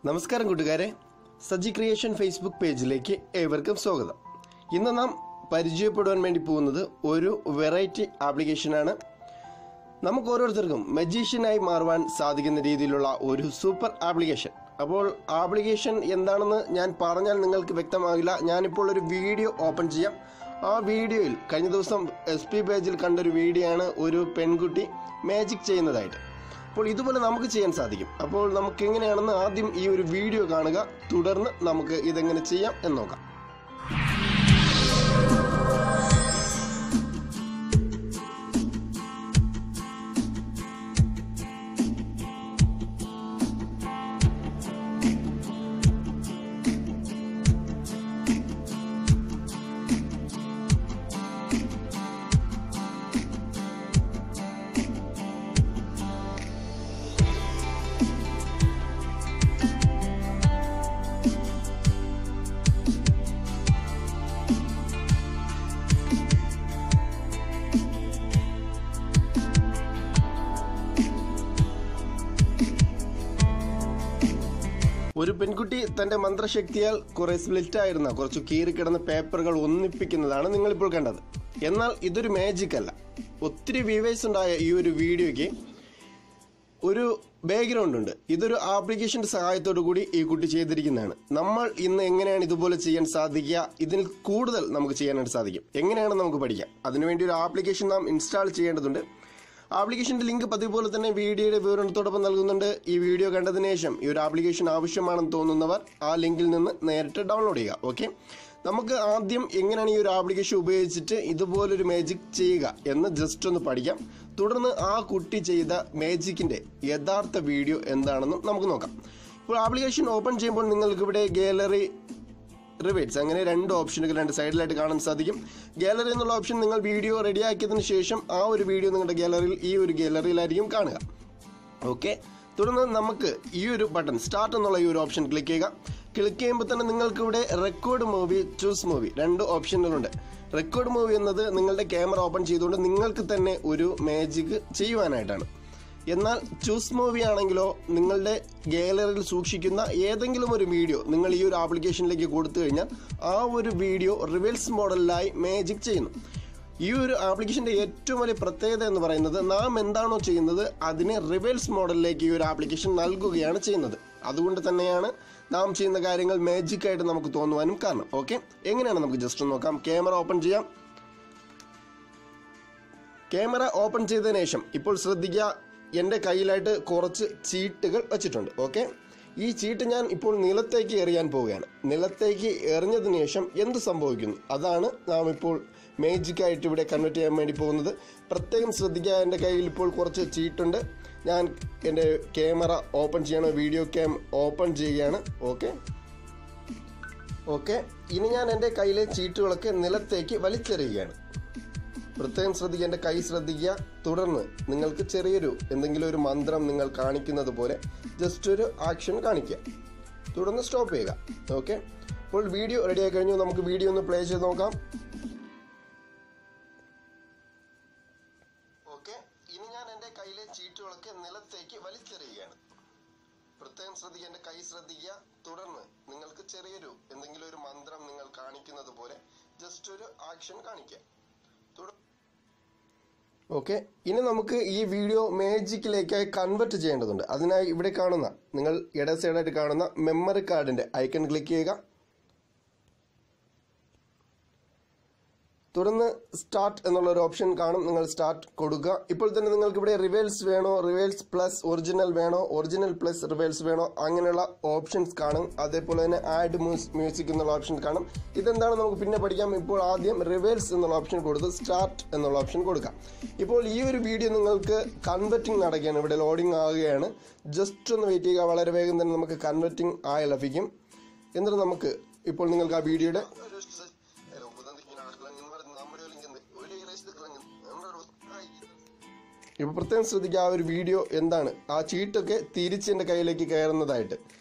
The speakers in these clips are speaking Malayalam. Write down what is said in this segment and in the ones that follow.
നമസ്കാരം കൂട്ടുകാരെ, സജി ക്രിയേഷൻ ഫേസ്ബുക്ക് പേജിലേക്ക് ഏവർക്കും സ്വാഗതം. ഇന്ന് നാം പരിചയപ്പെടുവാൻ വേണ്ടി പോകുന്നത് ഒരു വെറൈറ്റി ആപ്ലിക്കേഷനാണ്. നമുക്ക് ഓരോരുത്തർക്കും മജീഷ്യനായി മാറുവാൻ സാധിക്കുന്ന രീതിയിലുള്ള ഒരു സൂപ്പർ ആപ്ലിക്കേഷൻ. അപ്പോൾ ആപ്ലിക്കേഷൻ എന്താണെന്ന് ഞാൻ പറഞ്ഞാൽ നിങ്ങൾക്ക് വ്യക്തമാകില്ല. ഞാനിപ്പോൾ ഒരു വീഡിയോ ഓപ്പൺ ചെയ്യാം. ആ വീഡിയോയിൽ കഴിഞ്ഞ ദിവസം SP പേജിൽ കണ്ടൊരു വീഡിയോ ആണ് ഒരു പെൺകുട്ടി മാജിക് ചെയ്യുന്നതായിട്ട്. അപ്പോൾ ഇതുപോലെ നമുക്ക് ചെയ്യാൻ സാധിക്കും. അപ്പോൾ നമുക്ക് എങ്ങനെയാണെന്ന് ആദ്യം ഈ ഒരു വീഡിയോ കാണുക, തുടർന്ന് നമുക്ക് ഇതെങ്ങനെ ചെയ്യാം എന്ന് നോക്കാം. ഒരു പെൺകുട്ടി തന്റെ മന്ത്രശക്തിയാൽ കുറെ സ്പ്ലിറ്റ് ആയിരുന്ന കുറച്ച് കീറിക്കിടന്ന പേപ്പറുകൾ ഒന്നിപ്പിക്കുന്നതാണ് നിങ്ങളിപ്പോൾ കണ്ടത്. എന്നാൽ ഇതൊരു മാജിക് അല്ല. ഒത്തിരി വ്യൂവേഴ്സ് ഉണ്ടായ ഈ ഒരു വീഡിയോയ്ക്ക് ഒരു ബാക്ക്ഗ്രൗണ്ട് ഉണ്ട്. ഇതൊരു ആപ്ലിക്കേഷന്റെ സഹായത്തോടു കൂടി ഈ കുട്ടി ചെയ്തിരിക്കുന്നതാണ്. നമ്മൾ ഇന്ന് എങ്ങനെയാണ് ഇതുപോലെ ചെയ്യാൻ സാധിക്കുക, ഇതിൽ കൂടുതൽ നമുക്ക് ചെയ്യാനായിട്ട് സാധിക്കും. എങ്ങനെയാണ് നമുക്ക് പഠിക്കാം. അതിനുവേണ്ടി ഒരു ആപ്ലിക്കേഷൻ നാം ഇൻസ്റ്റാൾ ചെയ്യേണ്ടതുണ്ട്. ആപ്ലിക്കേഷന്റെ ലിങ്ക് പതിവ് പോലെ തന്നെ വീഡിയോയുടെ വിവരണത്തോടൊപ്പം നൽകുന്നുണ്ട്. ഈ വീഡിയോ കണ്ടതിന് ശേഷം ഈ ഒരു ആപ്ലിക്കേഷൻ ആവശ്യമാണെന്ന് തോന്നുന്നവർ ആ ലിങ്കിൽ നിന്ന് നേരിട്ട് ഡൗൺലോഡ് ചെയ്യുക. ഓക്കെ, നമുക്ക് ആദ്യം എങ്ങനെയാണ് ഈ ഒരു ആപ്ലിക്കേഷൻ ഉപയോഗിച്ചിട്ട് ഇതുപോലൊരു മാജിക് ചെയ്യുക എന്ന് ജസ്റ്റ് ഒന്ന് പഠിക്കാം. തുടർന്ന് ആ കുട്ടി ചെയ്ത മാജിക്കിന്റെ യഥാർത്ഥ വീഡിയോ എന്താണെന്നും നമുക്ക് നോക്കാം. ഇപ്പോൾ ആപ്ലിക്കേഷൻ ഓപ്പൺ ചെയ്യുമ്പോൾ നിങ്ങൾക്ക് ഇവിടെ ഗാലറി, റിവേഴ്സ് അങ്ങനെ രണ്ട് ഓപ്ഷനുകൾ രണ്ട് സൈഡിലായിട്ട് കാണാൻ സാധിക്കും. ഗാലറി എന്നുള്ള ഓപ്ഷൻ നിങ്ങൾ വീഡിയോ റെഡിയാക്കിയതിനു ശേഷം ആ ഒരു വീഡിയോ നിങ്ങളുടെ ഗാലറിയിൽ ഈ ഒരു ഗാലറിയിലായിരിക്കും കാണുക. ഓക്കെ, തുടർന്ന് നമുക്ക് ഈ ഒരു ബട്ടൺ സ്റ്റാർട്ട് എന്നുള്ള ഈ ഒരു ഓപ്ഷൻ ക്ലിക്ക് ചെയ്യുക. ക്ലിക്ക് ചെയ്യുമ്പോൾ തന്നെ നിങ്ങൾക്ക് ഇവിടെ റെക്കോർഡ് മൂവി, ചൂസ് മൂവി രണ്ട് ഓപ്ഷനുകളുണ്ട്. റെക്കോർഡ് മൂവി എന്നത് നിങ്ങളുടെ ക്യാമറ ഓപ്പൺ ചെയ്തുകൊണ്ട് നിങ്ങൾക്ക് തന്നെ ഒരു മാജിക് ചെയ്യുവാനായിട്ടാണ്. എന്നാൽ ചൂസ് മൂവി ആണെങ്കിലോ നിങ്ങളുടെ ഗാലറിയിൽ സൂക്ഷിക്കുന്ന ഏതെങ്കിലും ഒരു വീഡിയോ നിങ്ങൾ ഈ ഒരു ആപ്ലിക്കേഷനിലേക്ക് കൊടുത്തു കഴിഞ്ഞാൽ ആ ഒരു വീഡിയോ റിവേഴ്സ് മോഡലിലായി മാജിക് ചെയ്യുന്നു. ഈ ഒരു ആപ്ലിക്കേഷന്റെ ഏറ്റവും വലിയ പ്രത്യേകത എന്ന് പറയുന്നത് നാം എന്താണോ ചെയ്യുന്നത് അതിനെ റിവേഴ്സ് മോഡലിലേക്ക് ഈ ഒരു ആപ്ലിക്കേഷൻ നൽകുകയാണ് ചെയ്യുന്നത്. അതുകൊണ്ട് തന്നെയാണ് നാം ചെയ്യുന്ന കാര്യങ്ങൾ മാജിക് ആയിട്ട് നമുക്ക് തോന്നുവാനും കാരണം. ഓക്കെ, എങ്ങനെയാണ് നമുക്ക് ജസ്റ്റ് നോക്കാം. ക്യാമറ ഓപ്പൺ ചെയ്യാം. ക്യാമറ ഓപ്പൺ ചെയ്തതിനു ശേഷം ഇപ്പോൾ ശ്രദ്ധിക്കുക, എൻ്റെ കയ്യിലായിട്ട് കുറച്ച് ചീട്ടുകൾ വെച്ചിട്ടുണ്ട്. ഓക്കെ, ഈ ചീട്ട് ഞാൻ ഇപ്പോൾ നിലത്തേക്ക് എറിയാൻ പോവുകയാണ്. നിലത്തേക്ക് എറിഞ്ഞതിന് ശേഷം എന്ത് സംഭവിക്കുന്നു അതാണ് നാം ഇപ്പോൾ മാജിക്കായിട്ട് ഇവിടെ കൺവേർട്ട് ചെയ്യാൻ വേണ്ടി പോകുന്നത്. പ്രത്യേകം ശ്രദ്ധിക്കുക, എൻ്റെ കയ്യിൽ ഇപ്പോൾ കുറച്ച് ചീട്ടുണ്ട്. ഞാൻ എൻ്റെ ക്യാമറ ഓപ്പൺ ചെയ്യണം, വീഡിയോ ക്യാം ഓപ്പൺ ചെയ്യുകയാണ്. ഓക്കെ, ഇനി ഞാൻ എൻ്റെ കയ്യിലെ ചീട്ടുകളൊക്കെ നിലത്തേക്ക് വലിച്ചെറിയുകയാണ്. പ്രത്യേകം ശ്രദ്ധിക്കുക, എൻ്റെ കൈ ശ്രദ്ധിക്കുക. തുടർന്ന് നിങ്ങൾക്ക് ചെറിയൊരു എന്തെങ്കിലും ഒരു മന്ത്രം നിങ്ങൾ കാണിക്കുന്നത് പോലെ ജസ്റ്റ് ഒരു ആക്ഷൻ കാണിക്കുക. തുടർന്ന് സ്റ്റോപ്പ് ചെയ്യുക. ഓക്കെ, ഇപ്പോൾ വീഡിയോ റെഡി ആയി കഴിഞ്ഞു. നമുക്ക് വീഡിയോ ഒന്ന് പ്ലേ ചെയ്ത് നോക്കാം. ഓക്കെ, ഇനി ഞാൻ എൻ്റെ കയ്യിലെ ചീട്ടുകളൊക്കെ നിലത്തേക്ക് വലിച്ചെറിയുകയാണ്. പ്രത്യേകം ശ്രദ്ധിക്കുക, എൻ്റെ കൈ ശ്രദ്ധിക്കുക. തുടർന്ന് നിങ്ങൾക്ക് ചെറിയൊരു എന്തെങ്കിലും ഒരു മന്ത്രം നിങ്ങൾ കാണിക്കുന്നത് പോലെ ജസ്റ്റ് ഒരു ആക്ഷൻ കാണിക്കുക. ഓക്കെ, ഇനി നമുക്ക് ഈ വീഡിയോ മാജിക്കിലേക്കായി കൺവെർട്ട് ചെയ്യേണ്ടതുണ്ട്. അതിനായി ഇവിടെ കാണുന്ന നിങ്ങൾ ഇട സൈഡായിട്ട് കാണുന്ന മെമ്മറി കാർഡിന്റെ ഐക്കൺ ക്ലിക്ക് ചെയ്യുക. തുടർന്ന് സ്റ്റാർട്ട് എന്നുള്ള ഒരു ഓപ്ഷൻ കാണും. നിങ്ങൾ സ്റ്റാർട്ട് കൊടുക്കുക. ഇപ്പോൾ തന്നെ നിങ്ങൾക്ക് ഇവിടെ റിവേഴ്സ് വേണോ, റിവേഴ്സ് പ്ലസ് ഒറിജിനൽ വേണോ, ഒറിജിനൽ പ്ലസ് റിവേഴ്സ് വേണോ, അങ്ങനെയുള്ള ഓപ്ഷൻസ് കാണും. അതേപോലെ തന്നെ ആഡ് മ്യൂസിക് എന്നുള്ള ഓപ്ഷൻ കാണും. ഇതെന്താണ് നമുക്ക് പിന്നെ പഠിക്കാം. ഇപ്പോൾ ആദ്യം റിവേഴ്സ് എന്നുള്ള ഓപ്ഷൻ കൊടുത്ത് സ്റ്റാർട്ട് എന്നുള്ള ഓപ്ഷൻ കൊടുക്കാം. ഇപ്പോൾ ഈ ഒരു വീഡിയോ നിങ്ങൾക്ക് കൺവെർട്ടിങ് നടക്കുകയാണ്, ഇവിടെ ലോഡിങ് ആവുകയാണ്. ജസ്റ്റ് ഒന്ന് വെയിറ്റ് ചെയ്യുക. വളരെ വേഗം തന്നെ നമുക്ക് കൺവെർട്ടിങ് ആയി ലഭിക്കും. എന്നിട്ട് നമുക്ക് ഇപ്പോൾ നിങ്ങൾക്ക് ആ വീഡിയോയുടെ ഇപ്പോൾ പ്രത്യേകം ശ്രദ്ധിക്കുക, ആ ഒരു വീഡിയോ എന്താണ്, ആ ചീട്ടൊക്കെ തിരിച്ച് എൻ്റെ കയ്യിലേക്ക് കയറുന്നതായിട്ട്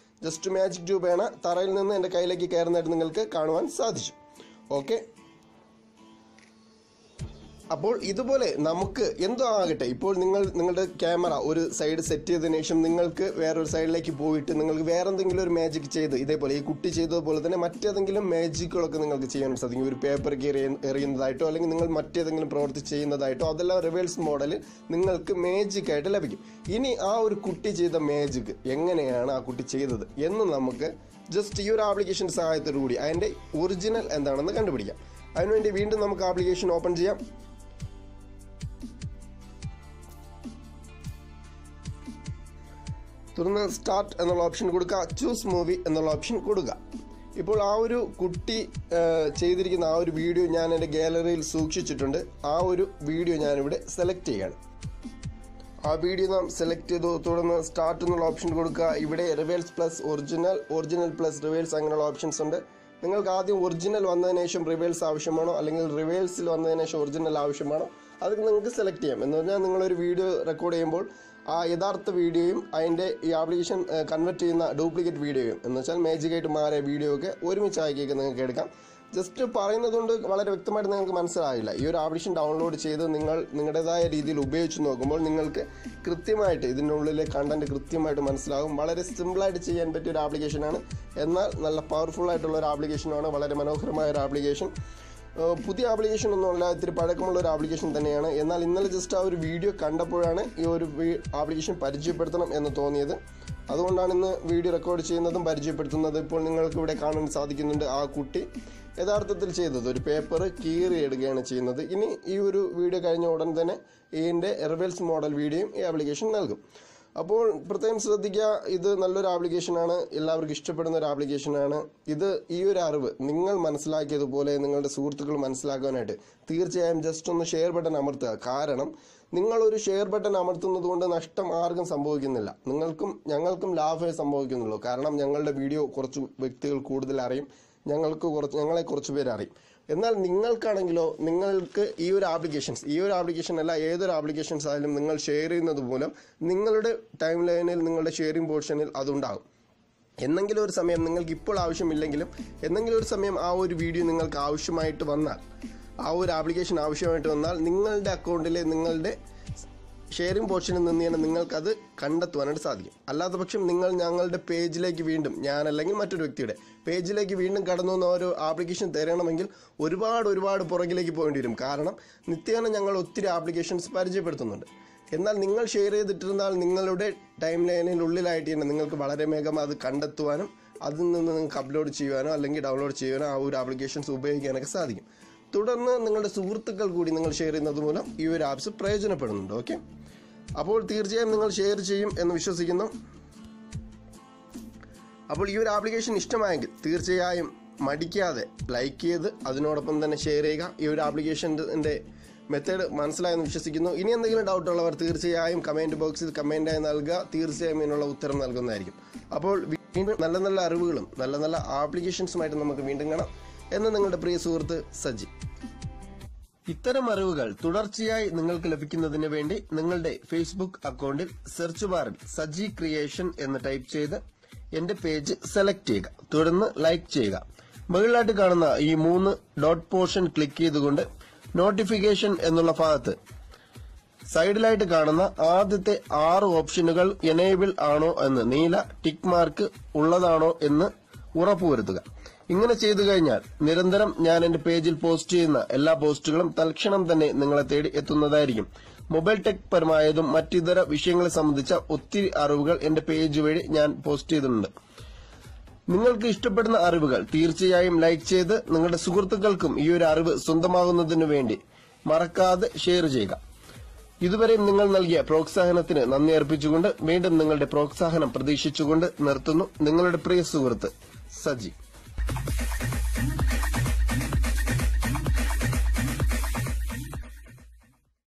ജസ്റ്റ് മാജിക് ട്യൂബാണ് തറയിൽ നിന്ന് എൻ്റെ കയ്യിലേക്ക് കയറുന്നതായിട്ട് നിങ്ങൾക്ക് കാണുവാൻ സാധിച്ചു. ഓക്കെ, അപ്പോൾ ഇതുപോലെ നമുക്ക് എന്തോ ആകട്ടെ, ഇപ്പോൾ നിങ്ങളുടെ ക്യാമറ ഒരു സൈഡ് സെറ്റ് ചെയ്തതിനു ശേഷം നിങ്ങൾക്ക് വേറൊരു സൈഡിലേക്ക് പോയിട്ട് നിങ്ങൾക്ക് വേറെ എന്തെങ്കിലും ഒരു മാജിക് ചെയ്ത് ഇതേപോലെ ഈ കുട്ടി ചെയ്തതുപോലെ തന്നെ മറ്റേതെങ്കിലും മാജിക്കുകളൊക്കെ നിങ്ങൾക്ക് ചെയ്യാൻ സാധിക്കും. ഒരു പേപ്പർ എറിയുന്നതായിട്ടോ അല്ലെങ്കിൽ നിങ്ങൾ മറ്റേതെങ്കിലും പ്രവൃത്തി ചെയ്യുന്നതായിട്ടോ അതെല്ലാം റിവേഴ്സ് മോഡലിൽ നിങ്ങൾക്ക് മാജിക് ആയിട്ട് ലഭിക്കും. ഇനി ആ ഒരു കുട്ടി ചെയ്ത മാജിക് എങ്ങനെയാണ് ആ കുട്ടി ചെയ്തത് എന്ന് നമുക്ക് ജസ്റ്റ് ഈ ഒരു ആപ്ലിക്കേഷൻ്റെ സഹായത്തോടു കൂടി അതിൻ്റെ ഒറിജിനൽ എന്താണെന്ന് കണ്ടുപിടിക്കാം. അതിനുവേണ്ടി വീണ്ടും നമുക്ക് ആപ്ലിക്കേഷൻ ഓപ്പൺ ചെയ്യാം. തുടർന്ന് സ്റ്റാർട്ട് എന്നുള്ള ഓപ്ഷൻ കൊടുക്കുക, ചൂസ് മൂവി എന്നുള്ള ഓപ്ഷൻ കൊടുക്കുക. ഇപ്പോൾ ആ ഒരു കുട്ടി ചെയ്തിരിക്കുന്ന ആ ഒരു വീഡിയോ ഞാൻ എൻ്റെ ഗാലറിയിൽ സൂക്ഷിച്ചിട്ടുണ്ട്. ആ ഒരു വീഡിയോ ഞാനിവിടെ സെലക്ട് ചെയ്യാണ്. ആ വീഡിയോ നാം സെലക്ട് ചെയ്തു. തുടർന്ന് സ്റ്റാർട്ട് എന്നുള്ള ഓപ്ഷൻ കൊടുക്കുക. ഇവിടെ reverse plus original plus reverse അങ്ങനെയുള്ള ഓപ്ഷൻസ് ഉണ്ട്. നിങ്ങൾക്ക് ആദ്യം ഒറിജിനൽ വന്നതിന് ശേഷം റിവേഴ്സ് ആവശ്യമാണോ അല്ലെങ്കിൽ റിവേഴ്സിൽ വന്നതിന് ശേഷം ഒറിജിനൽ ആവശ്യമാണോ അത് നിങ്ങൾക്ക് സെലക്ട് ചെയ്യാം. എന്ന് പറഞ്ഞാൽ നിങ്ങളൊരു വീഡിയോ റെക്കോർഡ് ചെയ്യുമ്പോൾ ആ യഥാർത്ഥ വീഡിയോയും അതിൻ്റെ ഈ ആപ്ലിക്കേഷൻ കൺവെർട്ട് ചെയ്യുന്ന ഡ്യൂപ്ലിക്കേറ്റ് വീഡിയോയും എന്ന് വെച്ചാൽ മാജിക്കായിട്ട് മാറിയ വീഡിയോ ഒക്കെ ഒരുമിച്ചാക്കിയൊക്കെ നിങ്ങൾക്ക് എടുക്കാം. ജസ്റ്റ് പറയുന്നതുകൊണ്ട് വളരെ വ്യക്തമായിട്ട് നിങ്ങൾക്ക് മനസ്സിലായില്ല. ഈ ഒരു ആപ്ലിക്കേഷൻ ഡൗൺലോഡ് ചെയ്ത് നിങ്ങളുടേതായ രീതിയിൽ ഉപയോഗിച്ച് നോക്കുമ്പോൾ നിങ്ങൾക്ക് കൃത്യമായിട്ട് ഇതിൻ്റെ ഉള്ളിലെ കണ്ടന്റ് കൃത്യമായിട്ട് മനസ്സിലാകും. വളരെ സിമ്പിളായിട്ട് ചെയ്യാൻ പറ്റിയ ഒരു ആപ്ലിക്കേഷനാണ്. എന്നാൽ നല്ല പവർഫുൾ ആയിട്ടുള്ള ഒരു ആപ്ലിക്കേഷനാണ്. വളരെ മനോഹരമായ ഒരു ആപ്ലിക്കേഷൻ. പുതിയ ആപ്ലിക്കേഷൻ ഒന്നുമല്ല, ഇത്തിരി പഴക്കമുള്ള ഒരു ആപ്ലിക്കേഷൻ തന്നെയാണ്. എന്നാൽ ഇന്നലെ ജസ്റ്റ് ആ ഒരു വീഡിയോ കണ്ടപ്പോഴാണ് ഈ ഒരു ആപ്ലിക്കേഷൻ പരിചയപ്പെടുത്തണം എന്ന് തോന്നിയത്. അതുകൊണ്ടാണ് ഇന്ന് വീഡിയോ റെക്കോർഡ് ചെയ്യുന്നതും പരിചയപ്പെടുത്തുന്നത്. ഇപ്പോൾ നിങ്ങൾക്ക് ഇവിടെ കാണാൻ സാധിക്കുന്നുണ്ട് ആ കുട്ടി യഥാർത്ഥത്തിൽ ചെയ്തത് ഒരു പേപ്പർ കീറിയിടുകയാണ് ചെയ്യുന്നത്. ഇനി ഈ ഒരു വീഡിയോ കഴിഞ്ഞ ഉടൻ തന്നെ ഇതിൻ്റെ റിവേഴ്സ് മോഡൽ വീഡിയോയും ഈ ആപ്ലിക്കേഷൻ നൽകും. അപ്പോൾ പ്രത്യേകം ശ്രദ്ധിക്കുക, ഇത് നല്ലൊരു ആപ്ലിക്കേഷനാണ്, എല്ലാവർക്കും ഇഷ്ടപ്പെടുന്ന ഒരു ആപ്ലിക്കേഷനാണ്. ഇത് ഈ ഒരു അറിവ് നിങ്ങൾ മനസ്സിലാക്കിയതുപോലെ നിങ്ങളുടെ സുഹൃത്തുക്കൾ മനസ്സിലാക്കാനായിട്ട് തീർച്ചയായും ജസ്റ്റ് ഒന്ന് ഷെയർ ബട്ടൺ അമർത്തുക. കാരണം നിങ്ങളൊരു ഷെയർ ബട്ടൺ അമർത്തുന്നത് കൊണ്ട് നഷ്ടം ആർക്കും സംഭവിക്കുന്നില്ല, ഞങ്ങൾക്കും ലാഭമേ സംഭവിക്കുന്നുള്ളൂ. കാരണം ഞങ്ങളുടെ വീഡിയോ കുറച്ച് വ്യക്തികൾ കൂടുതൽ അറിയും, ഞങ്ങളെ കുറച്ച് പേര് അറിയും. എന്നാൽ നിങ്ങൾക്കാണെങ്കിലോ നിങ്ങൾക്ക് ഈ ഒരു ആപ്ലിക്കേഷൻ അല്ല ഏതൊരു ആപ്ലിക്കേഷൻസ് ആയാലും നിങ്ങൾ ഷെയർ ചെയ്യുന്നത് മൂലം നിങ്ങളുടെ ടൈം ലൈനിൽ നിങ്ങളുടെ ഷെയറിംഗ് പോർഷനിൽ അതുണ്ടാകും. എന്നെങ്കിലും ഒരു സമയം നിങ്ങൾക്ക് ഇപ്പോൾ ആവശ്യമില്ലെങ്കിലും എന്നെങ്കിലും ഒരു സമയം ആ ഒരു വീഡിയോ നിങ്ങൾക്ക് ആവശ്യമായിട്ട് വന്നാൽ, ആ ഒരു ആപ്ലിക്കേഷൻ ആവശ്യമായിട്ട് വന്നാൽ നിങ്ങളുടെ അക്കൗണ്ടിലെ നിങ്ങളുടെ ഷെയറിംഗ് പോർഷനിൽ നിന്ന് തന്നെ നിങ്ങൾക്കത് കണ്ടെത്തുവാനായിട്ട് സാധിക്കും. അല്ലാത്ത പക്ഷം നിങ്ങൾ ഞങ്ങളുടെ പേജിലേക്ക് വീണ്ടും, ഞാനല്ലെങ്കിൽ മറ്റൊരു വ്യക്തിയുടെ പേജിലേക്ക് വീണ്ടും കടന്നു വന്ന ഒരു ആപ്ലിക്കേഷൻ തരണമെങ്കിൽ ഒരുപാട് പുറകിലേക്ക് പോകേണ്ടി വരും. കാരണം നിത്യേന ഞങ്ങൾ ഒത്തിരി ആപ്ലിക്കേഷൻസ് പരിചയപ്പെടുത്തുന്നുണ്ട്. എന്നാൽ നിങ്ങൾ ഷെയർ ചെയ്തിട്ടിരുന്നാൽ നിങ്ങളുടെ ടൈം ലൈനിനുള്ളിലായിട്ട് തന്നെ നിങ്ങൾക്ക് വളരെ വേഗം അത് കണ്ടെത്തുവാനും അതിൽ നിന്ന് നിങ്ങൾക്ക് അപ്ലോഡ് ചെയ്യുവാനോ അല്ലെങ്കിൽ ഡൗൺലോഡ് ചെയ്യുവാനോ ആ ഒരു ആപ്ലിക്കേഷൻസ് ഉപയോഗിക്കാനൊക്കെ സാധിക്കും. തുടർന്ന് നിങ്ങളുടെ സുഹൃത്തുക്കൾ കൂടി നിങ്ങൾ ഷെയർ ചെയ്യുന്നത് മൂലം ഈ ഒരു ആപ്സ് പ്രയോജനപ്പെടുന്നുണ്ട്. ഓക്കെ, അപ്പോൾ തീർച്ചയായും നിങ്ങൾ ഷെയർ ചെയ്യും എന്ന് വിശ്വസിക്കുന്നു. അപ്പോൾ ഈ ഒരു ആപ്ലിക്കേഷൻ ഇഷ്ടമായെങ്കിൽ തീർച്ചയായും മടിക്കാതെ ലൈക്ക് ചെയ്ത് അതിനോടൊപ്പം തന്നെ ഷെയർ ചെയ്യുക. ഈ ഒരു ആപ്ലിക്കേഷൻ്റെ മെത്തേഡ് മനസ്സിലായെന്ന് വിശ്വസിക്കുന്നു. ഇനി എന്തെങ്കിലും ഡൗട്ട് ഉള്ളവർ തീർച്ചയായും കമൻറ്റ് ബോക്സിൽ കമൻറ്റായി നൽകുക. തീർച്ചയായും ഇതിനുള്ള ഉത്തരം നൽകുന്നതായിരിക്കും. അപ്പോൾ വീണ്ടും നല്ല അറിവുകളും നല്ല ആപ്ലിക്കേഷൻസുമായിട്ട് നമുക്ക് വീണ്ടും കാണാം എന്ന് നിങ്ങളുടെ പ്രിയ സുഹൃത്ത് സജി. ഇത്തരം അറിവുകൾ തുടർച്ചയായി നിങ്ങൾക്ക് ലഭിക്കുന്നതിന് വേണ്ടി നിങ്ങളുടെ ഫേസ്ബുക്ക് അക്കൗണ്ടിൽ സെർച്ച് ബാറിൽ സജി ക്രിയേഷൻ എന്ന് ടൈപ്പ് ചെയ്ത് എന്റെ പേജ് സെലക്ട് ചെയ്യുക. തുടർന്ന് ലൈക്ക് ചെയ്യുക. മുകളിലായിട്ട് കാണുന്ന ഈ 3 ഡോട്ട് പോർഷൻ ക്ലിക്ക് ചെയ്തുകൊണ്ട് നോട്ടിഫിക്കേഷൻ എന്നുള്ള ഭാഗത്ത് സൈഡിലായിട്ട് കാണുന്ന ആദ്യത്തെ 6 ഓപ്ഷനുകൾ എനേബിൾ ആണോ എന്ന് നീല ടിക്ക് മാർക്ക് ഉള്ളതാണോ എന്ന് ഉറപ്പുവരുത്തുക. ഇങ്ങനെ ചെയ്തു കഴിഞ്ഞാൽ നിരന്തരം ഞാൻ എന്റെ പേജിൽ പോസ്റ്റ് ചെയ്യുന്ന എല്ലാ പോസ്റ്റുകളും തൽക്ഷണം തന്നെ നിങ്ങളെ തേടി എത്തുന്നതായിരിക്കും. മൊബൈൽ ടെക് പരമായതും മറ്റിതര വിഷയങ്ങളെ സംബന്ധിച്ച ഒത്തിരി അറിവുകൾ എന്റെ പേജ് വഴി ഞാൻ പോസ്റ്റ് ചെയ്തിട്ടുണ്ട്. നിങ്ങൾക്ക് ഇഷ്ടപ്പെടുന്ന അറിവുകൾ തീർച്ചയായും ലൈക്ക് ചെയ്ത് നിങ്ങളുടെ സുഹൃത്തുക്കൾക്കും ഈ ഒരു അറിവ് സ്വന്തമാകുന്നതിനു വേണ്ടി മറക്കാതെ ഷെയർ ചെയ്യുക. ഇതുവരെയും നിങ്ങൾ നൽകിയ പ്രോത്സാഹനത്തിന് നന്ദി അർപ്പിച്ചുകൊണ്ട് വീണ്ടും നിങ്ങളുടെ പ്രോത്സാഹനം പ്രതീക്ഷിച്ചുകൊണ്ട് നിർത്തുന്നു. നിങ്ങളുടെ പ്രിയ സുഹൃത്ത് സജി.